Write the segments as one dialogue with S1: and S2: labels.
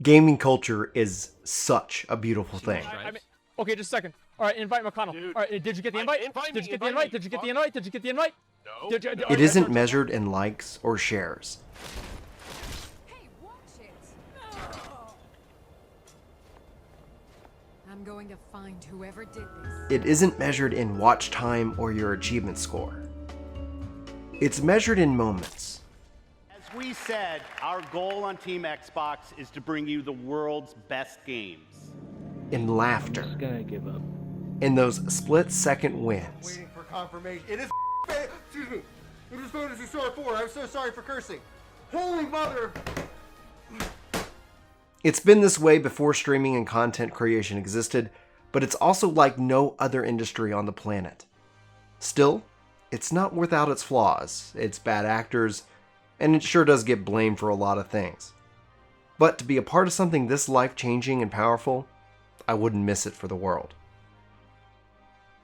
S1: Gaming culture is such a beautiful thing.
S2: Okay, just a second. All right, invite McConnell.
S3: Dude.
S2: All right, did you get the invite? Did you get the invite? Did you get the invite? Did you get the invite?
S3: No.
S1: It isn't measured in likes or shares.
S4: Hey, watch it! I'm going to find whoever did this.
S1: It isn't measured in watch time or your achievement score. It's measured in moments.
S5: As we said, our goal on Team Xbox is to bring you the world's best games.
S1: In laughter.
S6: I'm just gonna give up.
S1: In those split-second wins.
S7: Waiting for confirmation. It is excuse me. It is Phantasy Star 4. I'm so sorry for cursing. Holy mother!
S1: It's been this way before streaming and content creation existed, but it's also like no other industry on the planet. Still, it's not without its flaws, its bad actors, and it sure does get blamed for a lot of things. But to be a part of something this life-changing and powerful, I wouldn't miss it for the world.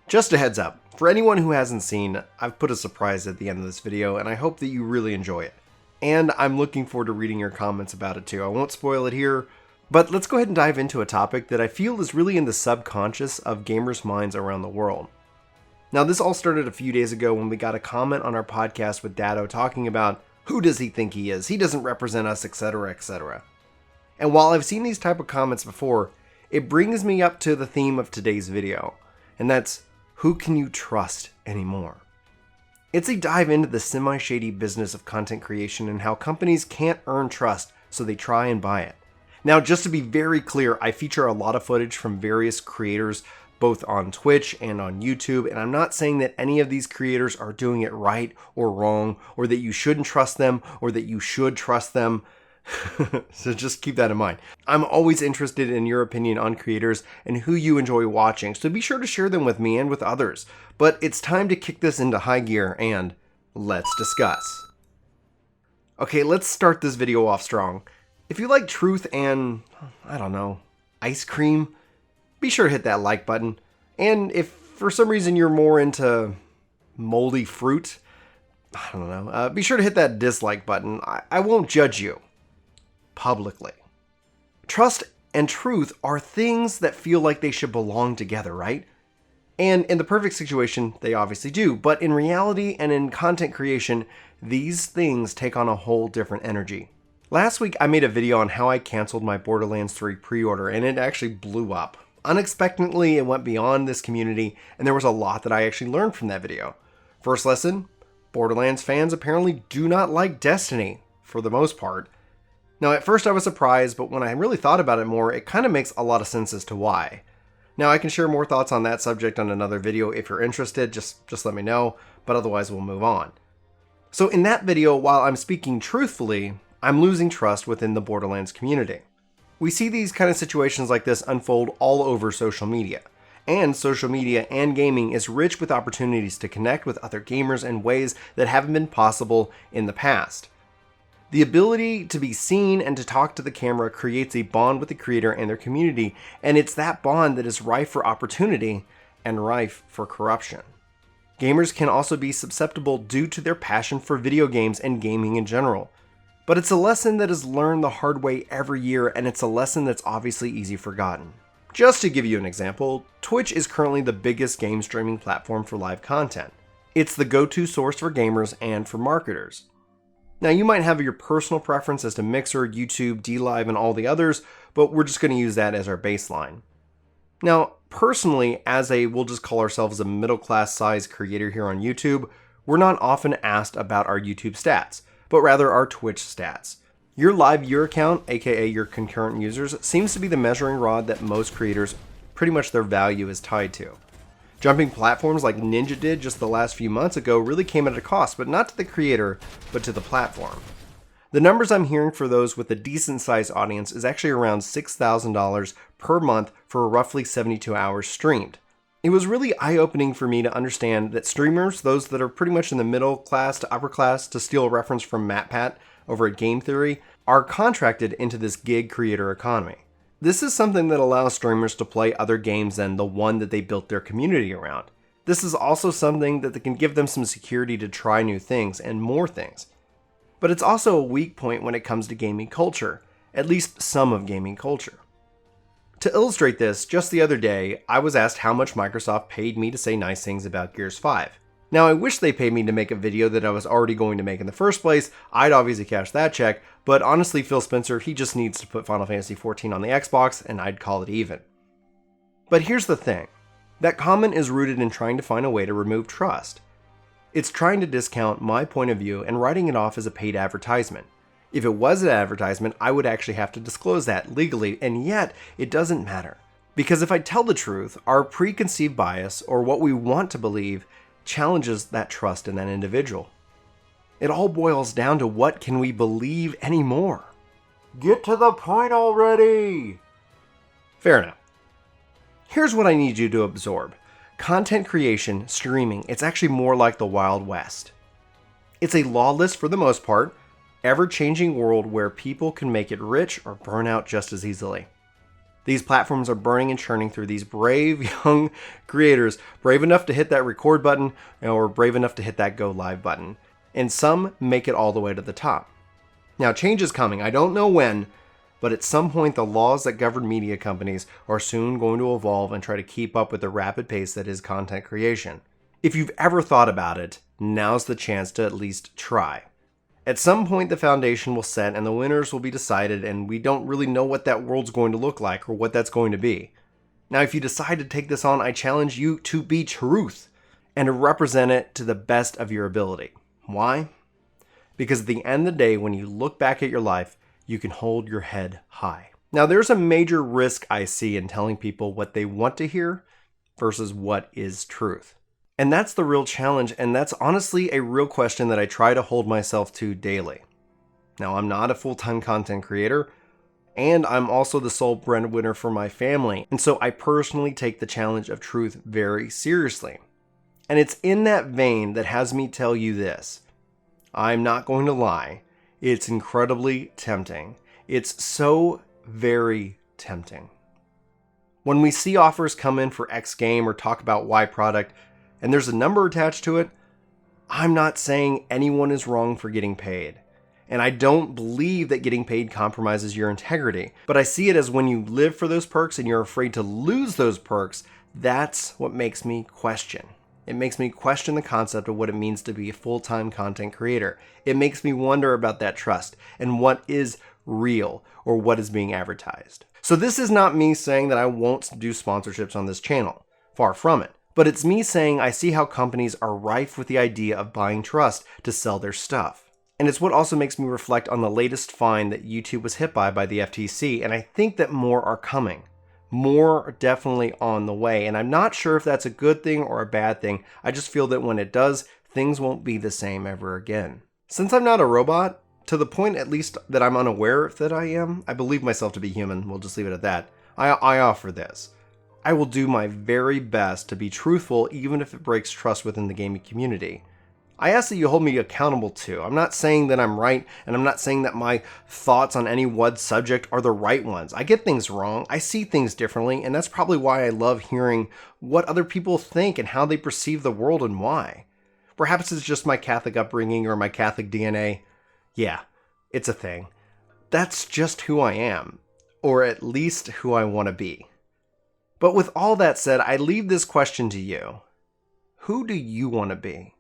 S1: Just a heads up, for anyone who hasn't seen, I've put a surprise at the end of this video, and I hope that you really enjoy it. And I'm looking forward to reading your comments about it too. I won't spoil it here, but let's go ahead and dive into a topic that I feel is really in the subconscious of gamers' minds around the world. Now, this all started a few days ago when we got a comment on our podcast with Dado talking about who does he think he is, he doesn't represent us, etc., etc. And while I've seen these type of comments before, it brings me up to the theme of today's video, and that's who can you trust anymore? It's a dive into the semi-shady business of content creation and how companies can't earn trust, so they try and buy it. Now, just to be very clear, I feature a lot of footage from various creators, both on Twitch and on YouTube, and I'm not saying that any of these creators are doing it right or wrong, or that you shouldn't trust them, or that you should trust them. So just keep that in mind. I'm always interested in your opinion on creators and who you enjoy watching, so be sure to share them with me and with others. But it's time to kick this into high gear and let's discuss. Okay, let's start this video off strong. If you like truth and, I don't know, ice cream, be sure to hit that like button. And if for some reason you're more into moldy fruit, I don't know, be sure to hit that dislike button. I won't judge you. Publicly. Trust and truth are things that feel like they should belong together, right? And in the perfect situation, they obviously do, but in reality and in content creation, these things take on a whole different energy. Last week, I made a video on how I canceled my Borderlands 3 pre-order, and it actually blew up. Unexpectedly, it went beyond this community, and there was a lot that I actually learned from that video. First lesson, Borderlands fans apparently do not like Destiny, for the most part. Now, at first I was surprised, but when I really thought about it more, it kind of makes a lot of sense as to why. Now, I can share more thoughts on that subject on another video if you're interested, just let me know, but otherwise we'll move on. So in that video, while I'm speaking truthfully, I'm losing trust within the Borderlands community. We see these kind of situations like this unfold all over social media. And social media and gaming is rich with opportunities to connect with other gamers in ways that haven't been possible in the past. The ability to be seen and to talk to the camera creates a bond with the creator and their community, and it's that bond that is rife for opportunity and rife for corruption. Gamers can also be susceptible due to their passion for video games and gaming in general. But it's a lesson that is learned the hard way every year, and it's a lesson that's obviously easy forgotten. Just to give you an example, Twitch is currently the biggest game streaming platform for live content. It's the go-to source for gamers and for marketers. Now, you might have your personal preference as to Mixer, YouTube, DLive, and all the others, but we're just going to use that as our baseline. Now, personally, we'll just call ourselves a middle-class size creator here on YouTube, we're not often asked about our YouTube stats, but rather our Twitch stats. Your live viewer count, aka your concurrent users, seems to be the measuring rod that most creators, pretty much their value is tied to. Jumping platforms like Ninja did just the last few months ago really came at a cost, but not to the creator, but to the platform. The numbers I'm hearing for those with a decent sized audience is actually around $6,000 per month for roughly 72 hours streamed. It was really eye-opening for me to understand that streamers, those that are pretty much in the middle class to upper class, to steal a reference from MatPat over at Game Theory, are contracted into this gig creator economy. This is something that allows streamers to play other games than the one that they built their community around. This is also something that can give them some security to try new things and more things. But it's also a weak point when it comes to gaming culture, at least some of gaming culture. To illustrate this, just the other day, I was asked how much Microsoft paid me to say nice things about Gears 5. Now, I wish they paid me to make a video that I was already going to make in the first place. I'd obviously cash that check, but honestly, Phil Spencer, he just needs to put Final Fantasy XIV on the Xbox, and I'd call it even. But here's the thing. That comment is rooted in trying to find a way to remove trust. It's trying to discount my point of view and writing it off as a paid advertisement. If it was an advertisement, I would actually have to disclose that legally, and yet it doesn't matter. Because if I tell the truth, our preconceived bias, or what we want to believe, challenges that trust in that individual. It all boils down to what can we believe anymore?
S7: Get to the point already!
S1: Fair enough. Here's what I need you to absorb. Content creation, streaming, it's actually more like the Wild West. It's a lawless, for the most part, ever-changing world where people can make it rich or burn out just as easily. These platforms are burning and churning through these brave young creators, brave enough to hit that record button or brave enough to hit that go live button. And some make it all the way to the top. Now, change is coming. I don't know when, but at some point the laws that govern media companies are soon going to evolve and try to keep up with the rapid pace that is content creation. If you've ever thought about it, now's the chance to at least try. At some point the foundation will set and the winners will be decided, and we don't really know what that world's going to look like or what that's going to be. Now, if you decide to take this on, I challenge you to be truth and to represent it to the best of your ability. Why? Because at the end of the day, when you look back at your life, you can hold your head high. Now, there's a major risk I see in telling people what they want to hear versus what is truth. And that's the real challenge, and that's honestly a real question that I try to hold myself to daily. Now, I'm not a full-time content creator, and I'm also the sole breadwinner for my family, and so I personally take the challenge of truth very seriously. And it's in that vein that has me tell you this. I'm not going to lie. It's incredibly tempting. It's so very tempting. When we see offers come in for X game or talk about Y product, and there's a number attached to it, I'm not saying anyone is wrong for getting paid. And I don't believe that getting paid compromises your integrity. But I see it as when you live for those perks and you're afraid to lose those perks, that's what makes me question. It makes me question the concept of what it means to be a full-time content creator. It makes me wonder about that trust and what is real or what is being advertised. So this is not me saying that I won't do sponsorships on this channel. Far from it. But it's me saying I see how companies are rife with the idea of buying trust to sell their stuff. And it's what also makes me reflect on the latest fine that YouTube was hit by the FTC, and I think that more are coming. More are definitely on the way, and I'm not sure if that's a good thing or a bad thing. I just feel that when it does, things won't be the same ever again. Since I'm not a robot, to the point at least that I'm unaware that I am, I believe myself to be human, we'll just leave it at that, I offer this. I will do my very best to be truthful even if it breaks trust within the gaming community. I ask that you hold me accountable too. I'm not saying that I'm right, and I'm not saying that my thoughts on any one subject are the right ones. I get things wrong, I see things differently, and that's probably why I love hearing what other people think and how they perceive the world and why. Perhaps it's just my Catholic upbringing or my Catholic DNA. Yeah, it's a thing. That's just who I am, or at least who I want to be. But with all that said, I leave this question to you. Who do you want to be?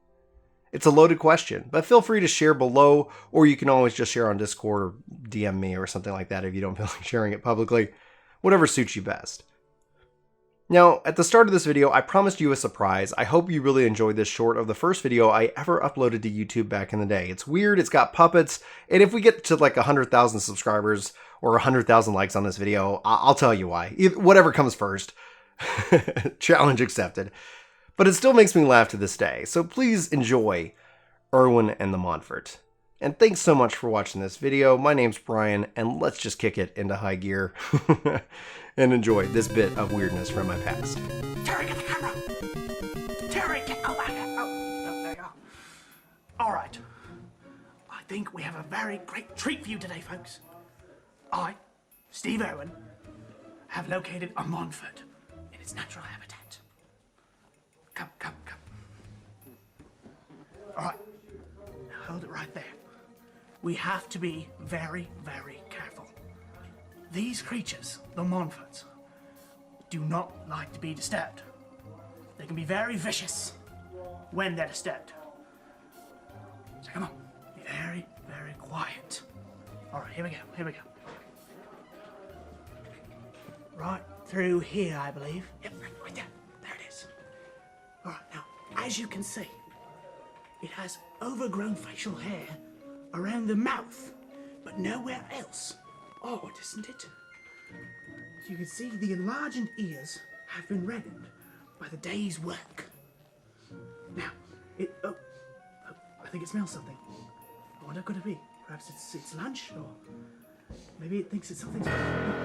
S1: It's a loaded question, but feel free to share below, or you can always just share on Discord or DM me or something like that if you don't feel like sharing it publicly. Whatever suits you best. Now, at the start of this video, I promised you a surprise. I hope you really enjoyed this short of the first video I ever uploaded to YouTube back in the day. It's weird, it's got puppets, and if we get to like 100,000 subscribers or 100,000 likes on this video, I'll tell you why. Whatever comes first. Challenge accepted. But it still makes me laugh to this day, so please enjoy Erwin and the Montfort. And thanks so much for watching this video. My name's Brian, and let's just kick it into high gear and enjoy this bit of weirdness from my past.
S3: Terry, get the camera! Terry, get... Oh, there you go. All right. I think we have a very great treat for you today, folks. I, Steve Irwin, have located a Montfort in its natural habitat. Come. All right. Now hold it right there. We have to be very, very careful. These creatures, the Montforts, do not like to be disturbed. They can be very vicious when they're disturbed. So come on, be very, very quiet. All right, here we go. Right through here, I believe. Yep, right there. There it is. All right, now, as you can see, it has overgrown facial hair around the mouth, but nowhere else. Odd, isn't it? You can see the enlarged ears have been reddened by the day's work. Now, I think it smells something. I wonder what could it be? Perhaps it's lunch, or maybe it thinks it's something.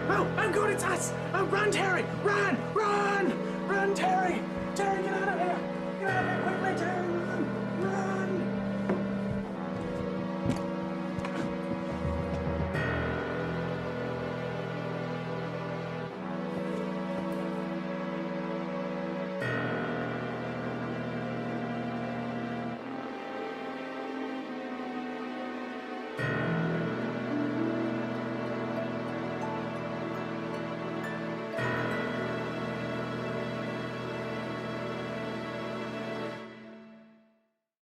S3: Oh God, it's us! Oh, run, Terry! Run! Run! Run, Terry! Terry, get out of here! Get out of here quickly, Terry! Run! Run!